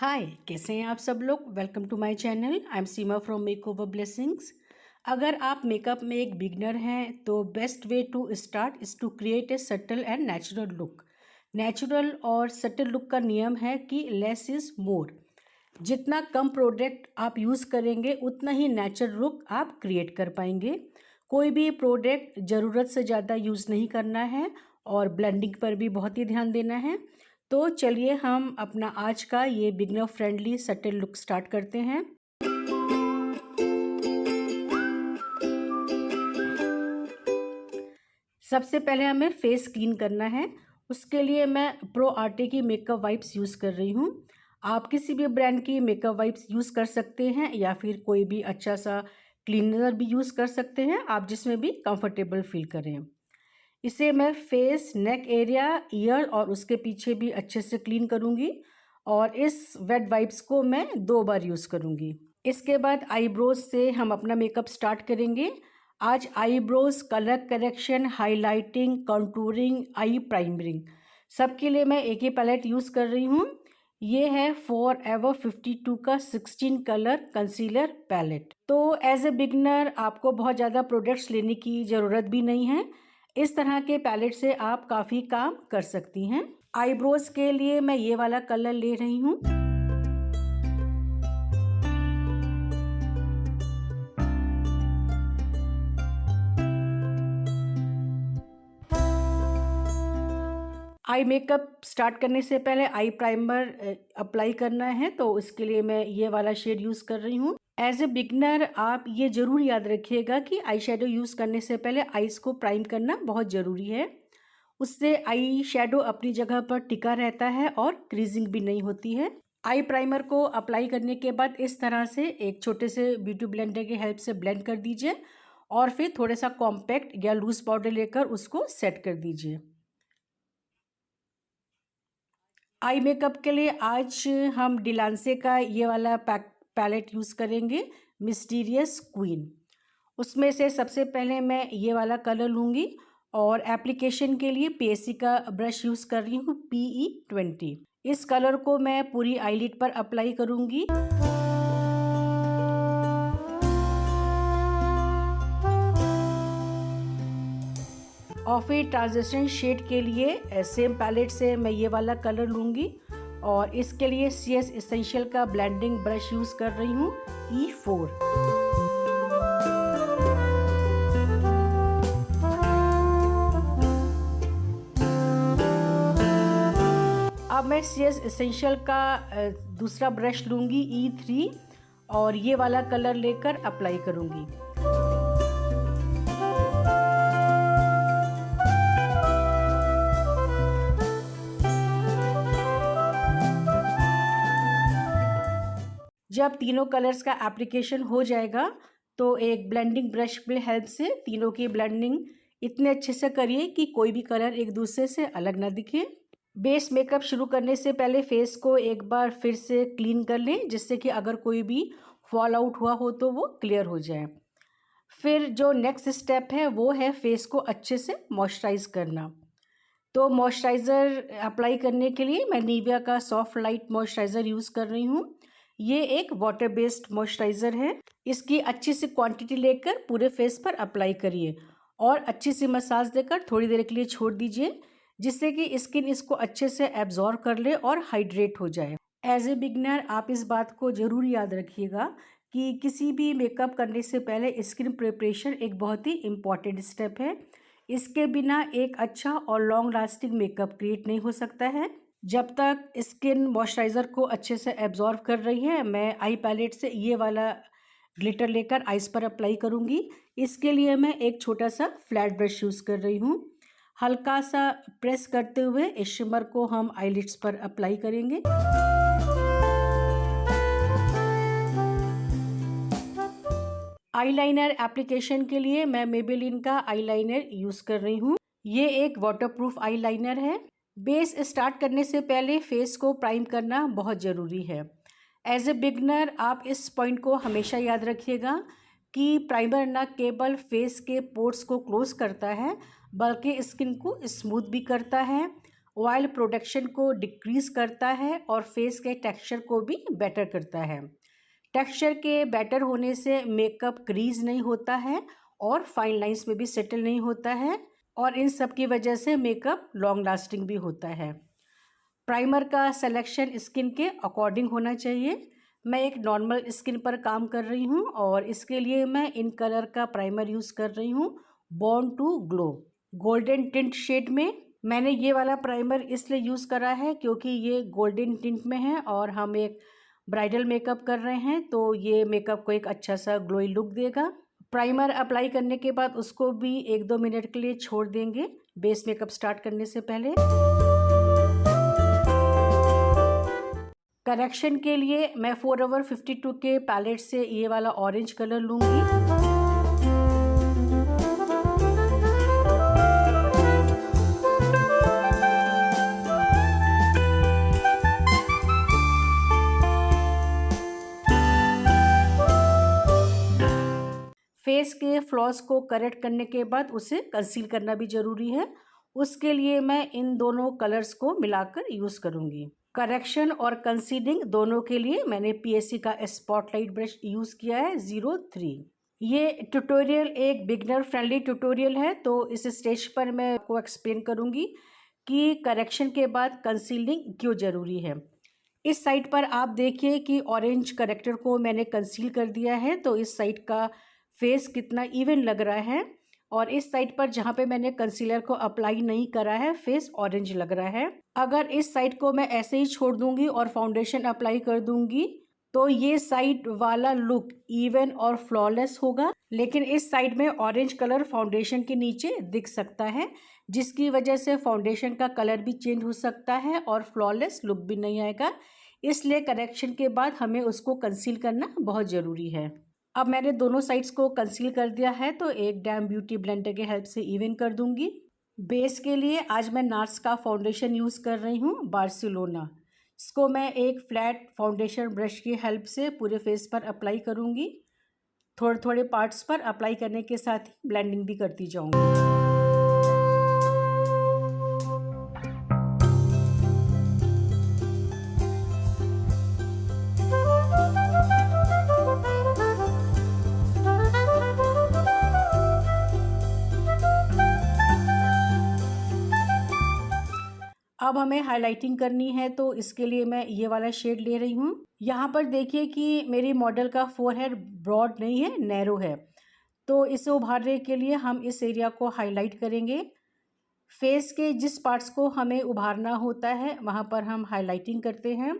हाय, कैसे हैं आप सब लोग। Welcome to my channel. I am Seema from makeover blessings. अगर आप मेकअप में एक बिगनर हैं तो best way to start is to create a subtle and natural look. Natural और सटल लुक का नियम है कि लेस इज़ मोर। जितना कम प्रोडक्ट आप यूज़ करेंगे उतना ही नेचुरल लुक आप क्रिएट कर पाएंगे। कोई भी प्रोडक्ट ज़रूरत से ज़्यादा यूज़ नहीं करना है और ब्लेंडिंग पर भी बहुत ही ध्यान देना है। तो चलिए हम अपना आज का ये beginner friendly subtle look start करते हैं। सबसे पहले हमें फेस क्लीन करना है। उसके लिए मैं प्रो आर्टे की मेकअप वाइप्स यूज़ कर रही हूँ। आप किसी भी ब्रांड की मेकअप वाइप्स यूज़ कर सकते हैं या फिर कोई भी अच्छा सा क्लीनर भी यूज़ कर सकते हैं, आप जिसमें भी कंफर्टेबल फील करें। इसे मैं फेस, नेक एरिया, ईयर और उसके पीछे भी अच्छे से क्लीन करूँगी और इस वेट वाइप्स को मैं 2 बार यूज़ करूँगी। इसके बाद आईब्रोज से हम अपना मेकअप स्टार्ट करेंगे। आज eyebrows colour correction, highlighting, contouring, eye priming सबके लिए मैं एक ही पैलेट यूज़ कर रही हूँ। ये है फॉरएवर 52 का 16 कलर कंसीलर पैलेट। तो एज ए बिगनर आपको बहुत ज़्यादा प्रोडक्ट्स लेने की ज़रूरत भी नहीं है। इस तरह के पैलेट से आप काफ़ी काम कर सकती हैं। आईब्रोज के लिए मैं ये वाला कलर ले रही हूँ। आई मेकअप स्टार्ट करने से पहले आई प्राइमर अप्लाई करना है, तो उसके लिए मैं ये वाला शेड यूज़ कर रही हूँ। एज ए बिगनर आप ये ज़रूर याद रखिएगा कि आई शेडो यूज़ करने से पहले आईज को प्राइम करना बहुत ज़रूरी है। उससे आई शेडो अपनी जगह पर टिका रहता है और क्रीजिंग भी नहीं होती है। आई प्राइमर को अप्लाई करने के बाद इस तरह से एक छोटे से ब्यूटी ब्लेंडर की हेल्प से ब्लेंड कर दीजिए और फिर थोड़ा सा कॉम्पैक्ट या लूज पाउडर लेकर उसको सेट कर दीजिए। आई मेकअप के लिए आज हम डिलांसे का ये वाला पैलेट यूज़ करेंगे, मिस्टीरियस क्वीन। उसमें से सबसे पहले मैं ये वाला कलर लूँगी और एप्लीकेशन के लिए पीएससी का ब्रश यूज़ कर रही हूँ, PE20। इस कलर को मैं पूरी आईलिड पर अप्लाई करूँगी। और फिर ट्रांजिशन शेड के लिए सेम पैलेट से मैं ये वाला कलर लूँगी और इसके लिए CS एसेंशियल का ब्लेंडिंग ब्रश यूज़ कर रही हूँ, E4। अब मैं CS एसेंशियल का दूसरा ब्रश लूँगी, E3, और ये वाला कलर लेकर अप्लाई करूँगी। जब तीनों कलर्स का एप्लीकेशन हो जाएगा तो एक ब्लेंडिंग ब्रश की हेल्प से तीनों की ब्लेंडिंग इतने अच्छे से करिए कि कोई भी कलर एक दूसरे से अलग ना दिखे। बेस मेकअप शुरू करने से पहले फेस को एक बार फिर से क्लीन कर लें, जिससे कि अगर कोई भी फॉल आउट हुआ हो तो वो क्लियर हो जाए। फिर जो नेक्स्ट स्टेप है वो है फेस को अच्छे से मॉइस्चराइज करना। तो मॉइस्चराइज़र अप्लाई करने के लिए मैं निविया का सॉफ्ट लाइट मॉइस्चराइज़र यूज़ कर रही हूँ। ये एक वाटर बेस्ड मॉइस्चराइज़र है। इसकी अच्छी सी क्वांटिटी लेकर पूरे फेस पर अप्लाई करिए और अच्छी सी मसाज देकर थोड़ी देर के लिए छोड़ दीजिए, जिससे कि स्किन इसको अच्छे से एब्जॉर्ब कर ले और हाइड्रेट हो जाए। एज ए बिगनर आप इस बात को ज़रूर याद रखिएगा कि किसी भी मेकअप करने से पहले स्किन प्रिपरेशन एक बहुत ही इम्पॉर्टेंट स्टेप है। इसके बिना एक अच्छा और लॉन्ग लास्टिंग मेकअप क्रिएट नहीं हो सकता है। जब तक स्किन मॉइस्चराइज़र को अच्छे से एब्जॉर्ब कर रही है, मैं आई पैलेट से ये वाला ग्लिटर लेकर आइज पर अप्लाई करूँगी। इसके लिए मैं एक छोटा सा फ्लैट ब्रश यूज़ कर रही हूँ। हल्का सा प्रेस करते हुए इस शिमर को हम आईलिड्स पर अप्लाई करेंगे। आईलाइनर एप्लीकेशन के लिए मैं मेबेलिन का आईलाइनर यूज़ कर रही हूँ। ये एक वाटरप्रूफ आईलाइनर है। बेस स्टार्ट करने से पहले फेस को प्राइम करना बहुत ज़रूरी है। एज ए बिगनर आप इस पॉइंट को हमेशा याद रखिएगा कि प्राइमर न केवल फेस के पोर्स को क्लोज करता है, बल्कि स्किन को स्मूथ भी करता है ऑयल प्रोडक्शन को डिक्रीज करता है और फेस के टेक्सचर को भी बेटर करता है। टेक्सचर के बेटर होने से मेकअप क्रीज नहीं होता है और फाइन लाइंस में भी सेटल नहीं होता है, और इन सब की वजह से मेकअप लॉन्ग लास्टिंग भी होता है। प्राइमर का सिलेक्शन स्किन के अकॉर्डिंग होना चाहिए। मैं एक नॉर्मल स्किन पर काम कर रही हूँ और इसके लिए मैं इन कलर का प्राइमर यूज़ कर रही हूँ, born to glow golden tint shade में। मैंने ये वाला प्राइमर इसलिए यूज़ करा है क्योंकि ये गोल्डन टिंट में है और हम एक ब्राइडल मेकअप कर रहे हैं, तो ये मेकअप को एक अच्छा सा ग्लोई लुक देगा। प्राइमर अप्लाई करने के बाद उसको भी 1-2 मिनट के लिए छोड़ देंगे बेस मेकअप स्टार्ट करने से पहले। करेक्शन के लिए मैं फोrever 52 के पैलेट से ये वाला ऑरेंज कलर लूँगी। फेस के फ्लॉस को करेक्ट करने के बाद उसे कंसील करना भी ज़रूरी है। उसके लिए मैं इन दोनों कलर्स को मिलाकर यूज़ करूँगी। करेक्शन और कंसीलिंग दोनों के लिए मैंने पीएससी का स्पॉटलाइट ब्रश यूज़ किया है 03। ये ट्यूटोरियल एक बिगनर फ्रेंडली ट्यूटोरियल है, तो इस स्टेज पर मैं आपको एक्सप्लेन करूँगी कि करेक्शन के बाद कंसीलिंग क्यों ज़रूरी है। इस साइड पर आप देखिए कि ऑरेंज करेक्टर को मैंने कंसील कर दिया है, तो इस साइड का फेस कितना इवन लग रहा है, और इस साइड पर जहाँ पे मैंने कंसीलर को अप्लाई नहीं करा है फेस ऑरेंज लग रहा है। अगर इस साइड को मैं ऐसे ही छोड़ दूंगी और फाउंडेशन अप्लाई कर दूंगी तो ये साइड वाला लुक इवन और फ्लॉलेस होगा, लेकिन इस साइड में ऑरेंज कलर फाउंडेशन के नीचे दिख सकता है, जिसकी वजह से फाउंडेशन का कलर भी चेंज हो सकता है और फ्लॉलेस लुक भी नहीं आएगा। इसलिए करेक्शन के बाद हमें उसको कंसील करना बहुत ज़रूरी है। अब मैंने दोनों साइड्स को कंसील कर दिया है, तो एक डैम ब्यूटी ब्लेंडर के हेल्प से इवन कर दूंगी। बेस के लिए आज मैं नार्स का फाउंडेशन यूज़ कर रही हूँ, बार्सिलोना। इसको मैं एक फ्लैट फाउंडेशन ब्रश की हेल्प से पूरे फेस पर अप्लाई करूँगी। थोड़े थोड़े पार्ट्स पर अप्लाई करने के साथ ही ब्लेंडिंग भी करती जाऊँगी। अब हमें हाइलाइटिंग करनी है, तो इसके लिए मैं ये वाला शेड ले रही हूँ। यहाँ पर देखिए कि मेरी मॉडल का फोरहेड ब्रॉड नहीं है, नैरो है, तो इसे उभारने के लिए हम इस एरिया को हाईलाइट करेंगे। फेस के जिस पार्ट्स को हमें उभारना होता है वहाँ पर हम हाईलाइटिंग करते हैं,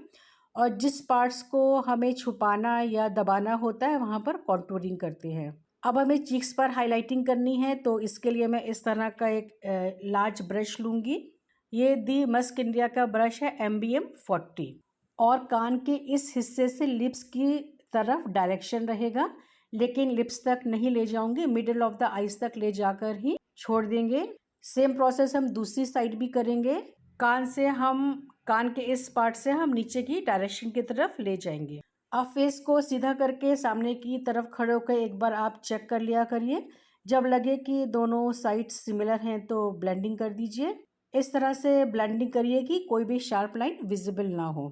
और जिस पार्ट्स को हमें छुपाना या दबाना होता है वहाँ पर कॉन्टूरिंग करते हैं। अब हमें चीक्स पर हाईलाइटिंग करनी है, तो इसके लिए मैं इस तरह का एक लार्ज ब्रश लूँगी। ये दी मस्क इंडिया का ब्रश है MBM 40, और कान के इस हिस्से से लिप्स की तरफ डायरेक्शन रहेगा, लेकिन लिप्स तक नहीं ले जाऊंगे, मिडिल ऑफ द आईज तक ले जाकर ही छोड़ देंगे। सेम प्रोसेस हम दूसरी साइड भी करेंगे। कान के इस पार्ट से हम नीचे की डायरेक्शन की तरफ ले जाएंगे। अब फेस को सीधा करके सामने की तरफ खड़े होकर एक बार आप चेक कर लिया करिए। जब लगे कि दोनों साइड्स सिमिलर हैं तो ब्लेंडिंग कर दीजिए। इस तरह से ब्लेंडिंग करिए कि कोई भी शार्प लाइन विजिबल ना हो।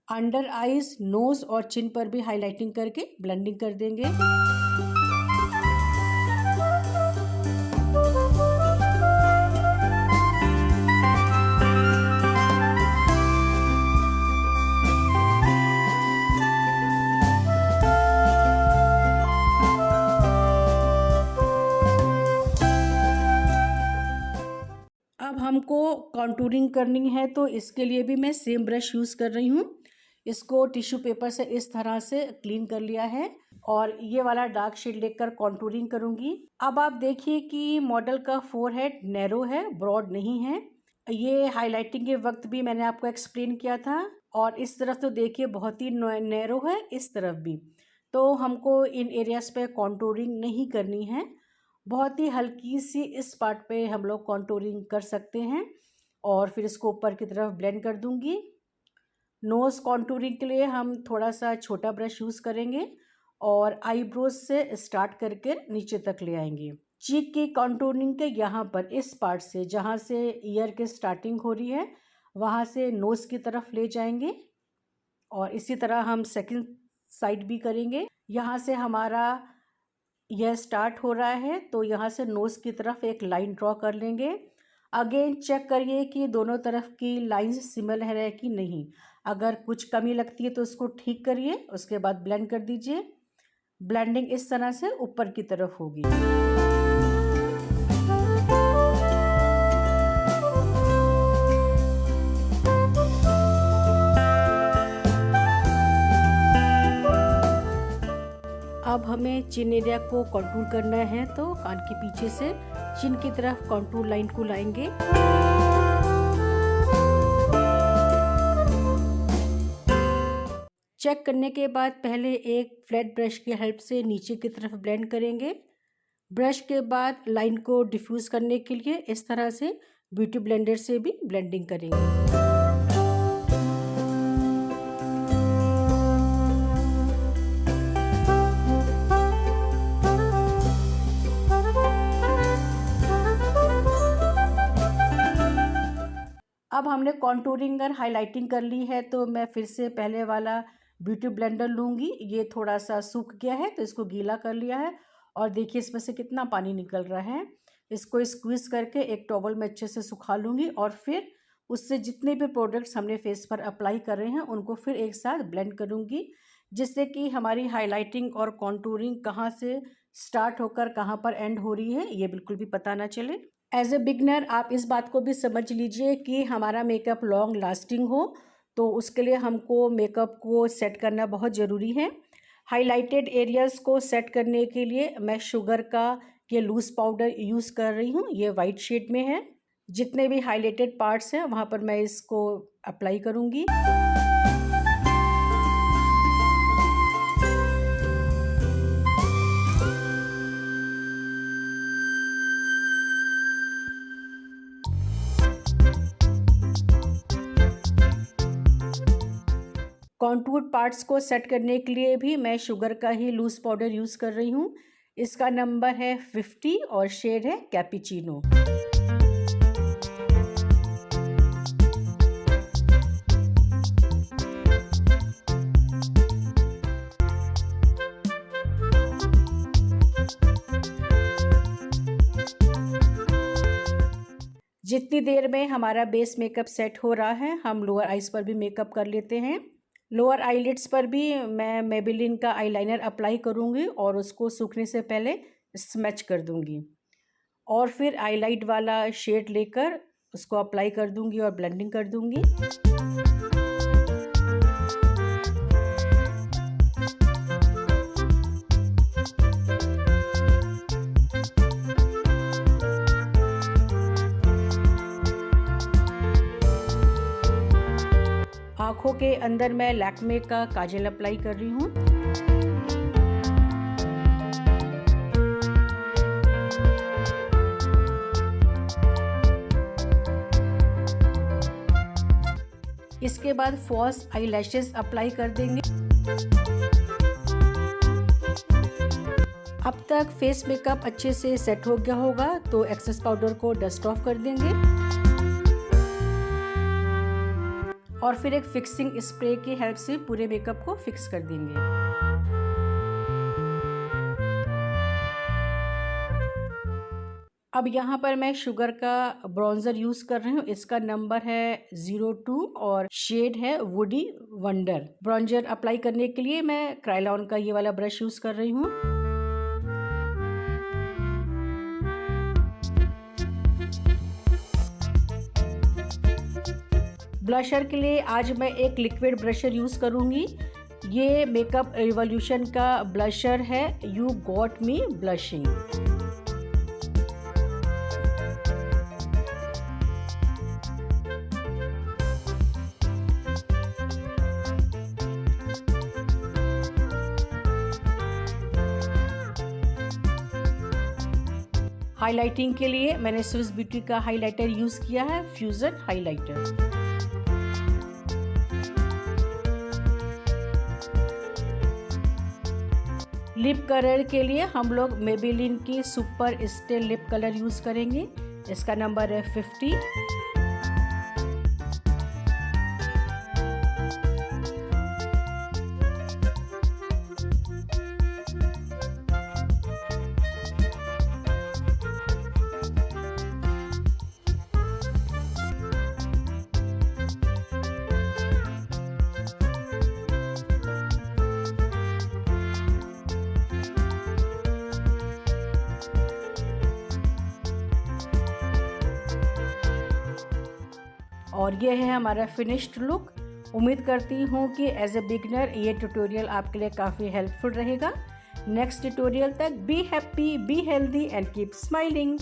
अंडर आईज, नोज और चिन पर भी हाइलाइटिंग करके ब्लेंडिंग कर देंगे। अब हमको कॉन्टूरिंग करनी है, तो इसके लिए भी मैं सेम ब्रश यूज़ कर रही हूँ। इसको टिश्यू पेपर से इस तरह से क्लीन कर लिया है, और ये वाला डार्क शेड लेकर कॉन्टूरिंग करूँगी। अब आप देखिए कि मॉडल का फोरहेड नैरो है, ब्रॉड नहीं है। ये हाइलाइटिंग के वक्त भी मैंने आपको एक्सप्लेन किया था, और इस तरफ तो देखिए बहुत ही नैरो है, इस तरफ भी। तो हमको इन एरियाज़ पे कॉन्टूरिंग नहीं करनी है, बहुत ही हल्की सी इस पार्ट पे हम लोग कॉन्टूरिंग कर सकते हैं, और फिर इसको ऊपर की तरफ ब्लेंड कर दूंगी। नोज़ कॉन्टूरिंग के लिए हम थोड़ा सा छोटा ब्रश यूज़ करेंगे और आईब्रोज से स्टार्ट करके नीचे तक ले आएंगे। चीक की कॉन्टूरिंग के यहाँ पर इस पार्ट से जहाँ से ईयर की स्टार्टिंग हो रही है वहाँ से नोज़ की तरफ ले जाएंगे और इसी तरह हम सेकंड साइड भी करेंगे। यहाँ से हमारा यह स्टार्ट हो रहा है तो यहाँ से नोज़ की तरफ एक लाइन ड्रॉ कर लेंगे। अगेन चेक करिए कि दोनों तरफ की लाइंस सिमिलर है कि नहीं। अगर कुछ कमी लगती है तो उसको ठीक करिए, उसके बाद ब्लेंड कर दीजिए। ब्लेंडिंग इस तरह से ऊपर की तरफ होगी। अब हमें चिन एरिया को कंटूर करना है तो कान के पीछे से चिन की तरफ कंटूर लाइन को लाएंगे। चेक करने के बाद पहले एक फ्लैट ब्रश की हेल्प से नीचे की तरफ ब्लेंड करेंगे। ब्रश के बाद लाइन को डिफ्यूज़ करने के लिए इस तरह से ब्यूटी ब्लेंडर से भी ब्लेंडिंग करेंगे। अब हमने कॉन्टूरिंग और हाइलाइटिंग कर ली है तो मैं फिर से पहले वाला ब्यूटी ब्लेंडर लूँगी। ये थोड़ा सा सूख गया है तो इसको गीला कर लिया है और देखिए इसमें से कितना पानी निकल रहा है। इसको स्क्वीज़ करके एक टॉवल में अच्छे से सुखा लूँगी और फिर उससे जितने भी प्रोडक्ट्स हमने फेस पर अप्लाई कर रहे हैं उनको फिर एक साथ ब्लेंड करूँगी, जिससे कि हमारी हाइलाइटिंग और कॉन्टूरिंग कहाँ से स्टार्ट होकर कहाँ पर एंड हो रही है ये बिल्कुल भी पता ना चले। एज ए बिगनर आप इस बात को भी समझ लीजिए कि हमारा मेकअप लॉन्ग लास्टिंग हो तो उसके लिए हमको मेकअप को सेट करना बहुत ज़रूरी है। हाइलाइटेड एरियाज़ को सेट करने के लिए मैं शुगर का ये लूज़ पाउडर यूज़ कर रही हूँ। ये वाइट शेड में है। जितने भी हाइलाइटेड पार्ट्स हैं वहाँ पर मैं इसको अप्लाई करूँगी। कॉन्टूर पार्ट्स को सेट करने के लिए भी मैं शुगर का ही लूज़ पाउडर यूज़ कर रही हूँ। इसका नंबर है 50 और शेड है कैपुचिनो। जितनी देर में हमारा बेस मेकअप सेट हो रहा है हम लोअर आइज़ पर भी मेकअप कर लेते हैं। लोअर आईलिड्स पर भी मैं मेबेलिन का आईलाइनर अप्लाई करूँगी और उसको सूखने से पहले स्मैच कर दूँगी और फिर आईलाइट वाला शेड लेकर उसको अप्लाई कर दूँगी और ब्लेंडिंग कर दूँगी। आँखों के अंदर मैं लैक्मे का काजल अप्लाई कर रही हूँ। इसके बाद फॉल्स आईलैशेस अप्लाई कर देंगे। अब तक फेस मेकअप अच्छे से सेट हो गया होगा तो एक्सेस पाउडर को डस्ट ऑफ कर देंगे और फिर एक फिक्सिंग स्प्रे की हेल्प से पूरे मेकअप को फिक्स कर देंगे। अब यहाँ पर मैं शुगर का ब्रॉन्जर यूज़ कर रही हूँ। इसका नंबर है 02 और शेड है वुडी वंडर। ब्रॉन्जर अप्लाई करने के लिए मैं क्रायलॉन का ये वाला ब्रश यूज़ कर रही हूँ। ब्लशर के लिए आज मैं एक लिक्विड ब्लशर यूज़ करूँगी। ये मेकअप रिवॉल्यूशन का ब्लशर है you got me blushing. Highlighting के लिए मैंने स्विस ब्यूटी का हाइलाइटर यूज़ किया है, फ्यूजन हाइलाइटर। लिप कलर के लिए हम लोग मेबेलिन की super stay lip colour use करेंगे। इसका नंबर है 50। और ये है हमारा फिनिश्ड लुक। उम्मीद करती हूँ कि एज ए बिगनर ये ट्यूटोरियल आपके लिए काफ़ी हेल्पफुल रहेगा। नेक्स्ट ट्यूटोरियल तक be happy, be healthy and keep smiling.